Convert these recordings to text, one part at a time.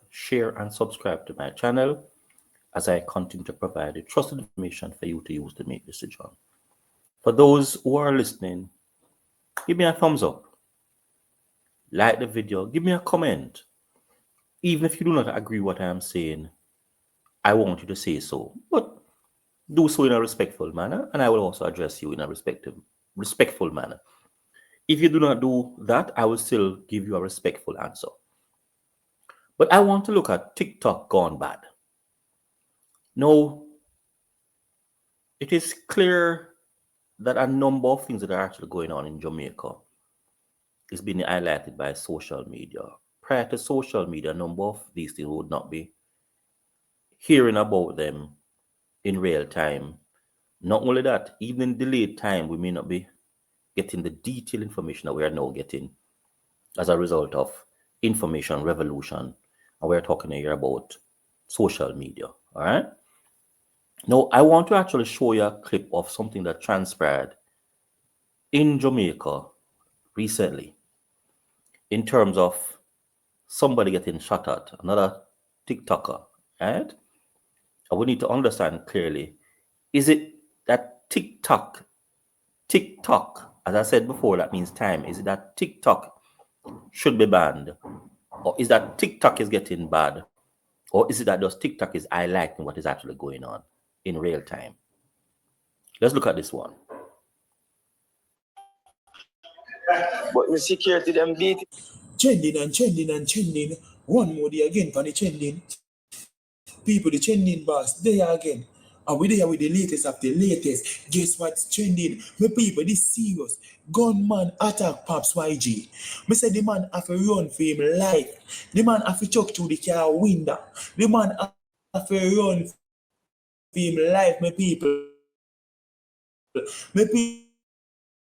share, and subscribe to my channel as I continue to provide the trusted information for you to use to make decisions. For those who are listening, give me a thumbs up, like the video, give me a comment. Even if you do not agree with what I am saying, I want you to say so. But do so in a respectful manner, and I will also address you in a respectful manner. If you do not do that, I will still give you a respectful answer. But I want to look at TikTok gone bad. Now, it is clear that a number of things that are actually going on in Jamaica is being highlighted by social media. Prior to social media, a number of these things would not be hearing about them in real time. Not only that, even in delayed time, we may not be getting the detailed information that we are now getting as a result of information revolution. And we're talking here about social media. All right. Now, I want to actually show you a clip of something that transpired in Jamaica recently in terms of somebody getting shot at, another TikToker, right? And we need to understand clearly, is it that TikTok, as I said before, that means time, is it that TikTok should be banned? Or is that TikTok is getting bad? Or is it that just TikTok is highlighting what is actually going on in real time? Let's look at this one. But the security them beat trending. One more day again for the trending. People the trending boss, they are again. And we there with the latest of the latest. Guess what's trending? My people, this serious. Gunman attack Pops YG. Me say the man have to run for him life. The man have to chuck through the car window. The man have to run for him life, my people. My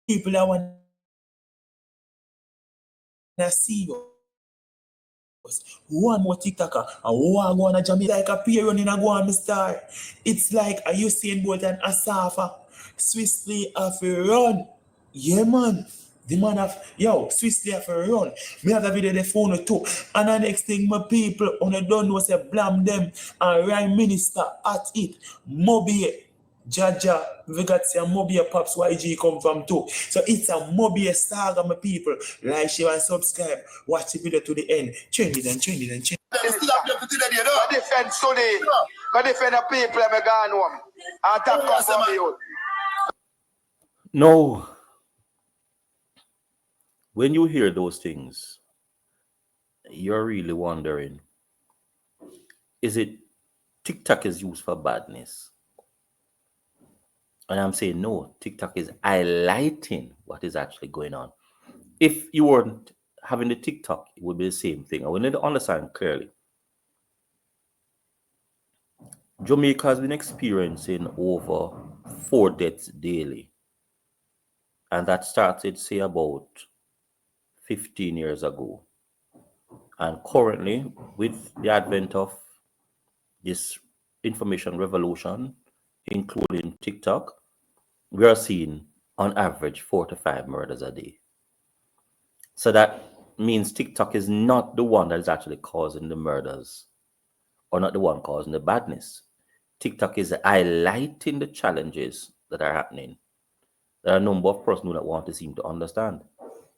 people, I want to see you. One more TikToker and one go on a Jamaica like a peer running a go on me star. It's like a Usain Bolt and Asafa. Swiftly have to run. Yeah man. The man have Swiftly have to run. Me have a video the phone too. And the next thing my people on the don't know say blam them and Rhyme Minister at it. Moby Jaja, we got some Mobia Pops YG come from too. So it's a Mobia saga, my people. Like, share, and subscribe. Watch the video to the end. Trending. But defend Sunni. But defend the people I'm going home. And that comes from you. No. When you hear those things, you're really wondering, is it TikTok is used for badness? And I'm saying no, TikTok is highlighting what is actually going on. If you weren't having the TikTok, it would be the same thing. And we need to understand clearly. Jamaica has been experiencing over 4 deaths daily. And that started, say, about 15 years ago. And currently, with the advent of this information revolution, including TikTok, we are seeing on average 4 to 5 murders a day. So that means TikTok is not the one that is actually causing the murders or not the one causing the badness. TikTok is highlighting the challenges that are happening. There are a number of persons who don't want to seem to understand.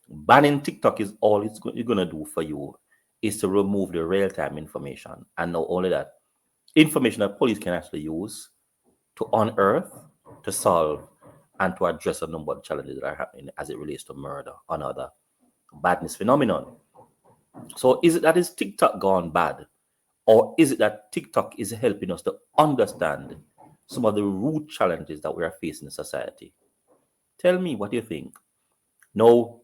Banning TikTok is all it's going to do for you is to remove the real-time information. And not only that, information that police can actually use to unearth, to solve, and to address a number of challenges that are happening as it relates to murder and other badness phenomenon. So is it that is TikTok gone bad? Or is it that TikTok is helping us to understand some of the root challenges that we are facing in society? Tell me what you think. No,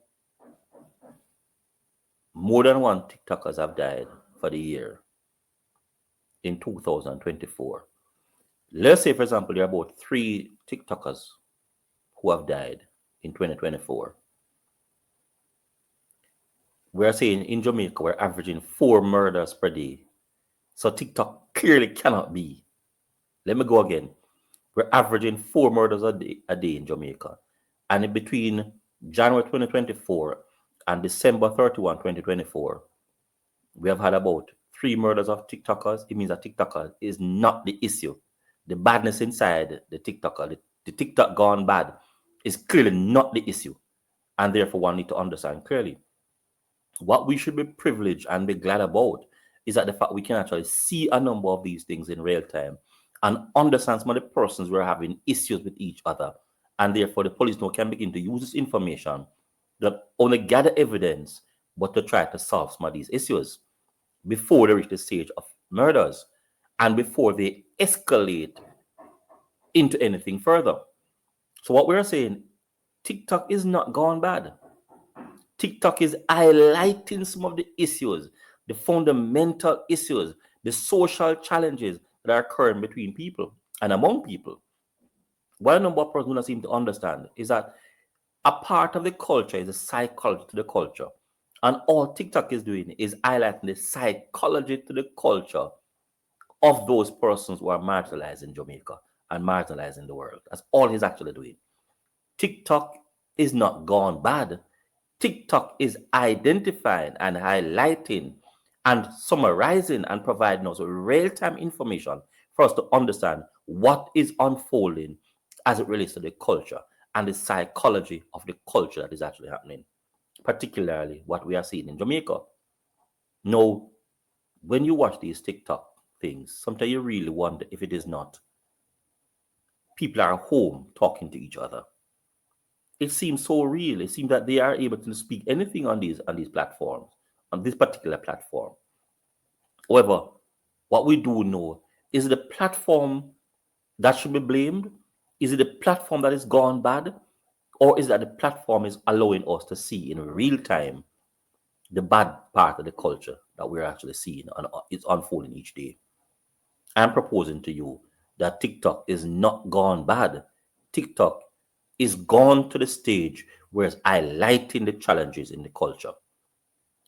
more than one TikTokers have died for the year in 2024. Let's say, for example, there are about 3 TikTokers who have died in 2024. We're saying in Jamaica, we're averaging 4 murders per day. So TikTok clearly cannot be. Let me go again. We're averaging 4 murders a day in Jamaica. And in between January 2024 and December 31, 2024, We have had about 3 murders of TikTokers. It means that TikToker is not the issue. The badness inside the TikToker, the TikTok gone bad, is clearly not the issue. And therefore, one need to understand clearly. What we should be privileged and be glad about is that the fact we can actually see a number of these things in real time and understand some of the persons who are having issues with each other. And therefore, the police now can begin to use this information not only gather evidence, but to try to solve some of these issues before they reach the stage of murders and before they escalate into anything further. So what we're saying, TikTok is not gone bad. TikTok is highlighting some of the issues, the fundamental issues, the social challenges that are occurring between people and among people. What a number of persons do not seem to understand is that a part of the culture is the psychology to the culture. And all TikTok is doing is highlighting the psychology to the culture of those persons who are marginalized in Jamaica and marginalized in the world. That's all he's actually doing. TikTok is not gone bad. TikTok is identifying and highlighting and summarizing and providing us real-time information for us to understand what is unfolding as it relates to the culture and the psychology of the culture that is actually happening, particularly what we are seeing in Jamaica. Now, when you watch these TikTok things, sometimes you really wonder if it is not people are home talking to each other. It seems so real. It seems that they are able to speak anything on these platforms, on this particular platform. However, what we do know is the platform that should be blamed. Is it the platform that is gone bad, or is that the platform is allowing us to see in real time the bad part of the culture that we're actually seeing and it's unfolding each day? I'm proposing to you that TikTok is not gone bad. TikTok is gone to the stage where it's highlighting the challenges in the culture.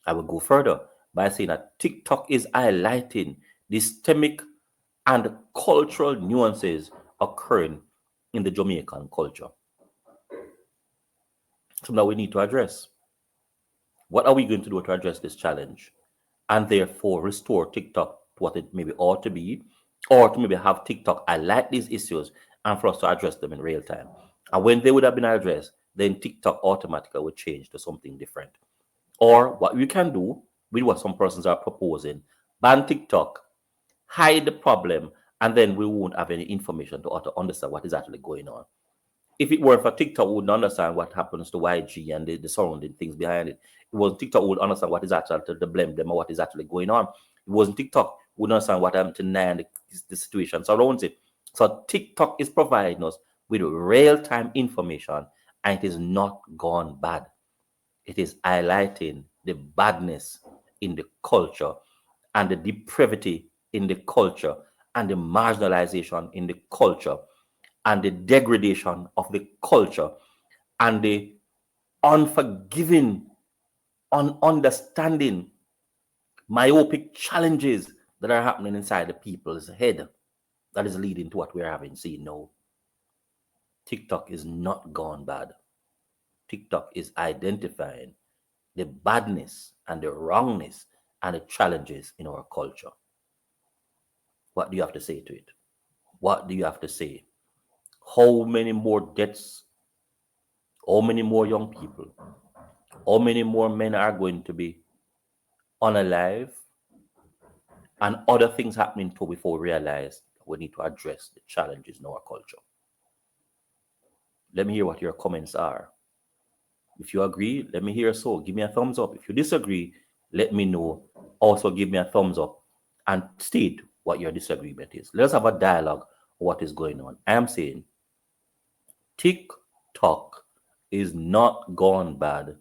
I will go further by saying that TikTok is highlighting the systemic and cultural nuances occurring in the Jamaican culture. Something that we need to address. What are we going to do to address this challenge and therefore restore TikTok to what it maybe ought to be, or to maybe have TikTok highlight these issues and for us to address them in real time? And when they would have been addressed, then TikTok automatically would change to something different. Or what we can do with what some persons are proposing, ban TikTok, hide the problem, and then we won't have any information to understand what is actually going on. If it were for TikTok, we wouldn't understand what happens to YG and the surrounding things behind it. It was TikTok would understand what is actually to blame them or what is actually going on. It wasn't TikTok would understand what happened to Nine and the situation surrounds it. So TikTok is providing us with real-time information, and it is not gone bad. It is highlighting the badness in the culture and the depravity in the culture and the marginalization in the culture and the degradation of the culture and the unforgiving, ununderstanding, myopic challenges that are happening inside the people's head that is leading to what we're having seen now. TikTok is not gone bad. TikTok is identifying the badness and the wrongness and the challenges in our culture. What do you have to say to it? What do you have to say? How many more deaths? How many more young people? How many more men are going to be unalive? And other things happening too before we realize we need to address the challenges in our culture. Let me hear what your comments are. If you agree, let me hear so. Give me a thumbs up. If you disagree, let me know. Also give me a thumbs up and state what your disagreement is. Let's have a dialogue of what is going on. I am saying TikTok is not gone bad.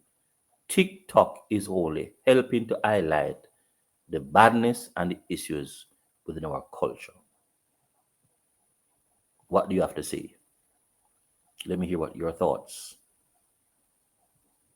TikTok is only helping to highlight the badness and the issues within our culture. What do you have to say? Let me hear what your thoughts.